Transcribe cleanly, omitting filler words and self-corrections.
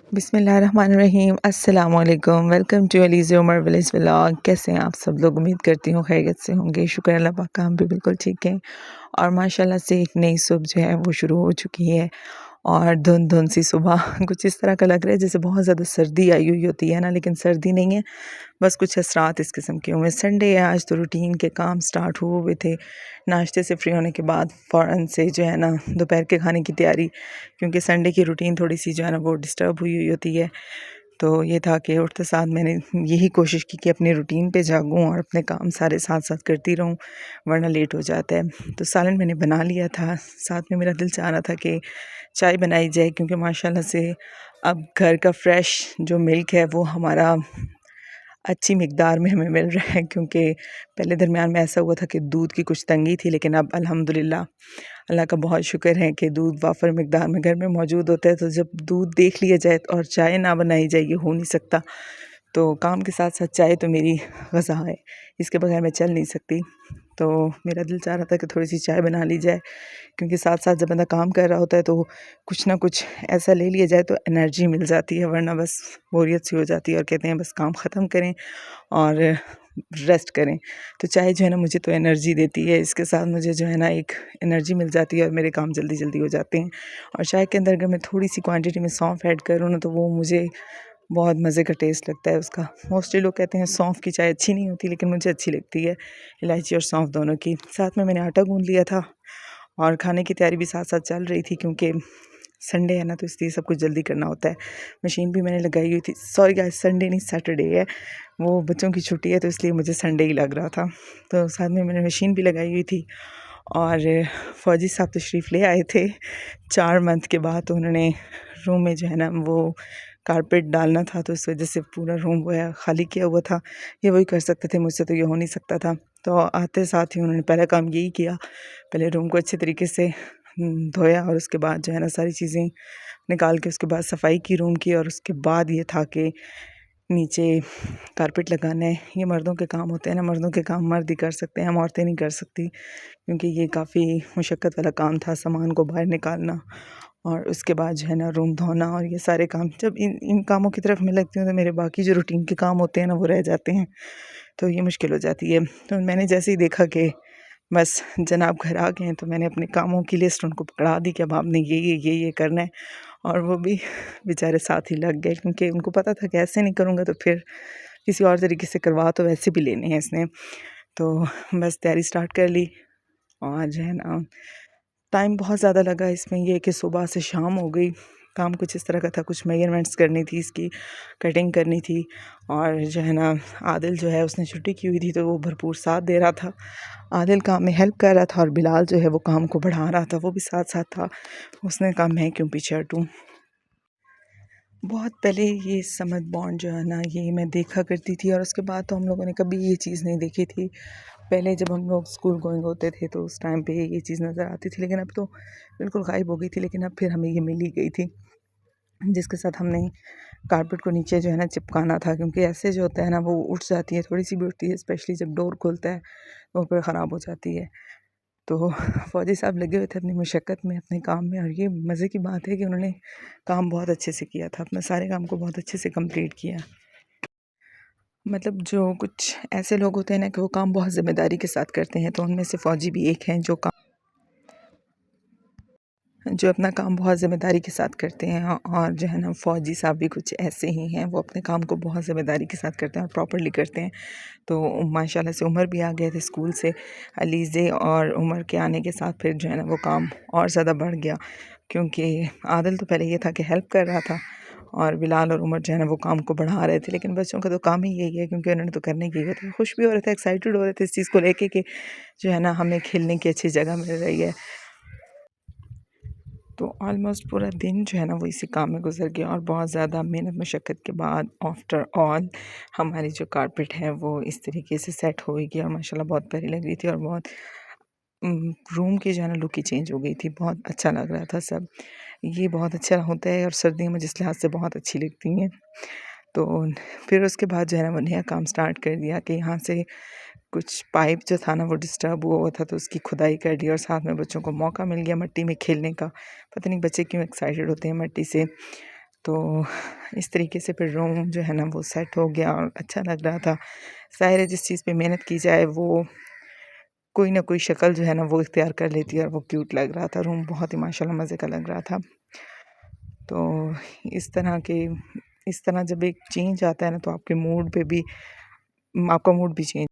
बिस्मिल्लाहिर्रहमानिर्रहीम अस्सलाम वालेकुम welcome to Aliz Umar village vlog. कैसे हैं आप सब लोग? उम्मीद करती हूँ खैरियत से होंगे। शुक्र अल्लाह पाक का, हम भी बिल्कुल ठीक हैं। और माशाल्लाह से एक नई सुबह जो है वो शुरू हो चुकी है। और धुंध धुंध सी सुबह कुछ इस तरह का लग रहा है जैसे बहुत ज़्यादा सर्दी आई हुई होती है ना, लेकिन सर्दी नहीं है, बस कुछ असरात इस किस्म के हुए। संडे है आज, तो रूटीन के काम स्टार्ट हुए हुए थे। नाश्ते से फ्री होने के बाद फ़ौरन से जो है ना दोपहर के खाने की तैयारी, क्योंकि संडे की रूटीन थोड़ी सी जो है ना वो डिस्टर्ब हुई हुई होती है। तो ये था कि उठते साथ मैंने यही कोशिश की कि अपनी रूटीन पे जागूँ और अपने काम सारे साथ साथ करती रहूँ, वरना लेट हो जाता है। तो सालन मैंने बना लिया था, साथ में मेरा दिल चाह रहा था कि चाय बनाई जाए, क्योंकि माशाल्लाह से अब घर का फ्रेश जो मिल्क है वो हमारा अच्छी मिकदार में हमें मिल रहा है। क्योंकि पहले दरमियान में ऐसा हुआ था कि दूध की कुछ तंगी थी, लेकिन अब अल्हम्दुलिल्लाह अल्लाह का बहुत शुक्र है कि दूध वाफर मिकदार में घर में मौजूद होता है। तो जब दूध देख लिया जाए और चाय ना बनाई जाए, ये हो नहीं सकता। तो काम के साथ साथ चाय तो मेरी ग़ज़ा है, इसके बगैर मैं चल नहीं सकती। तो मेरा दिल चाह रहा था कि थोड़ी सी चाय बना ली जाए, क्योंकि साथ साथ जब बंदा काम कर रहा होता है तो कुछ ना कुछ ऐसा ले लिया जाए तो एनर्जी मिल जाती है, वरना बस बोरियत सी हो जाती है और कहते हैं बस काम ख़त्म करें और रेस्ट करें। तो चाय जो है ना मुझे तो एनर्जी देती है, इसके साथ मुझे जो है ना एक एनर्जी मिल जाती है और मेरे काम जल्दी जल्दी हो जाते हैं। और चाय के अंदर अगर मैं थोड़ी सी क्वांटिटी में सौंफ ऐड करूँ ना, तो वो मुझे बहुत मज़े का टेस्ट लगता है उसका। मोस्टली लोग कहते हैं सौंफ की चाय अच्छी नहीं होती, लेकिन मुझे अच्छी लगती है, इलायची और सौंफ दोनों की। साथ में मैंने आटा गूँध लिया था और खाने की तैयारी भी साथ साथ चल रही थी, क्योंकि संडे है ना, तो इसलिए सब कुछ जल्दी करना होता है। मशीन भी मैंने लगाई हुई थी, सॉरी गाइस संडे नहीं सैटरडे है, वो बच्चों की छुट्टी है तो इसलिए मुझे संडे ही लग रहा था। तो साथ में मैंने मशीन भी लगाई हुई थी। और फ़ौजी साहब तशरीफ़ ले आए थे 4 मंथ के बाद, तो उन्होंने रूम में जो है ना वो कारपेट डालना था, तो इस वजह से पूरा रूम वो है खाली किया हुआ था। ये वही कर सकते थे, मुझसे तो ये हो नहीं सकता था। तो आते साथ ही उन्होंने पहला काम यही किया, पहले रूम को अच्छे तरीके से धोया और उसके बाद जो है ना सारी चीज़ें निकाल के उसके बाद सफाई की रूम की। और उसके बाद ये था कि नीचे कारपेट लगाना है। ये मर्दों के काम होते हैं ना, मर्दों के काम मर्द ही कर सकते हैं, हम औरतें नहीं कर सकती, क्योंकि ये काफ़ी मुशक्क़त वाला काम था, सामान को बाहर निकालना और उसके बाद जो है ना रूम धोना और ये सारे काम। जब इन इन कामों की तरफ मैं लगती हूँ तो मेरे बाकी जो रूटीन के काम होते हैं ना वो रह जाते हैं, तो ये मुश्किल हो जाती है। तो मैंने जैसे ही देखा कि बस जनाब घर आ गए हैं, तो मैंने अपने कामों की लिस्ट उनको पकड़ा दी कि अब आपने ये करना है। और वो भी बेचारे साथ ही लग गए, क्योंकि उनको पता था कि ऐसे नहीं करूँगा तो फिर किसी और तरीके से करवा तो वैसे भी लेने हैं इसने। तो बस तैयारी स्टार्ट कर ली। और जो है ना टाइम बहुत ज़्यादा लगा इसमें, ये कि सुबह से शाम हो गई। काम कुछ इस तरह का था, कुछ मेजरमेंट्स करनी थी, इसकी कटिंग करनी थी। और जो है ना आदिल जो है उसने छुट्टी की हुई थी, तो वो भरपूर साथ दे रहा था। आदिल काम में हेल्प कर रहा था और बिलाल जो है वो काम को बढ़ा रहा था, वो भी साथ साथ था। उसने कहा मैं क्यों पीछे हटूँ। बहुत पहले ये समझ बॉन्ड जो है ना ये मैं देखा करती थी, और उसके बाद तो हम लोगों ने कभी ये चीज़ नहीं देखी थी। पहले जब हम लोग स्कूल गोइंग होते थे तो उस टाइम पे ये चीज़ नज़र आती थी, लेकिन अब तो बिल्कुल गायब हो गई थी। लेकिन अब फिर हमें ये मिल ही गई थी, जिसके साथ हमने कारपेट को नीचे जो है ना चिपकाना था, क्योंकि ऐसे जो होता है ना वो उठ जाती है, थोड़ी सी भी उठती है, स्पेशली जब डोर खुलता है तो फिर ख़राब हो जाती है। तो फ़ौजी साहब लगे हुए थे अपनी मशक्क़त में, अपने काम में। और ये मज़े की बात है कि उन्होंने काम बहुत अच्छे से किया था, अपने सारे काम को बहुत अच्छे से कंप्लीट किया। मतलब जो कुछ ऐसे लोग होते हैं ना कि वो काम बहुत ज़िम्मेदारी के साथ करते हैं, तो उनमें से फ़ौजी भी एक हैं जो अपना काम बहुत ज़िम्मेदारी के साथ करते हैं। और जो है ना फ़ौजी साहब भी कुछ ऐसे ही हैं, वो अपने काम को बहुत ज़िम्मेदारी के साथ करते हैं और प्रॉपर्ली करते हैं। तो माशाल्लाह से उमर भी आ गए थे स्कूल से। अलीज़े और उमर के आने के साथ फिर जो है ना वो काम और ज़्यादा बढ़ गया, क्योंकि आदिल तो पहले ये था कि हेल्प कर रहा था और बिलाल और उमर जो है ना वो काम को बढ़ा रहे थे। लेकिन बच्चों का तो काम ही यही है, क्योंकि उन्होंने तो करने की होता है। खुश भी हो रहे थे, एक्साइटेड हो रहे थे इस चीज़ को लेके कि जो है ना हमें खेलने की अच्छी जगह मिल रही है। तो ऑलमोस्ट पूरा दिन जो है ना वो इसी काम में गुजर गया, और बहुत ज़्यादा मेहनत मशक्क़त के बाद आफ्टर ऑल हमारी जो कारपेट है वो इस तरीके से सेट हो गई, और माशाल्लाह बहुत प्यारी लग रही थी। और बहुत रूम की जो है ना लुक ही चेंज हो गई थी, बहुत अच्छा लग रहा था सब। ये बहुत अच्छा होता है और सर्दियों में जिस लिहाज से बहुत अच्छी लगती हैं। तो फिर उसके बाद जो है ना वो नया काम स्टार्ट कर दिया कि यहाँ से कुछ पाइप जो था ना वो डिस्टर्ब हुआ हुआ था, तो उसकी खुदाई कर दी। और साथ में बच्चों को मौका मिल गया मिट्टी में खेलने का। पता नहीं बच्चे क्यों एक्साइटेड होते हैं मिट्टी से। तो इस तरीके से फिर रूम जो है ना वो सेट हो गया और अच्छा लग रहा था। ज़ाहिर है जिस चीज़ पे मेहनत की जाए वो कोई ना कोई शक्ल जो है ना वो इख्तियार कर लेती है और वो क्यूट लग रहा था। रूम बहुत ही माशाल्लाह मज़े का लग रहा था। तो इस तरह के इस तरह जब एक चेंज आता है ना तो आपके मूड पे भी आपका मूड भी चेंज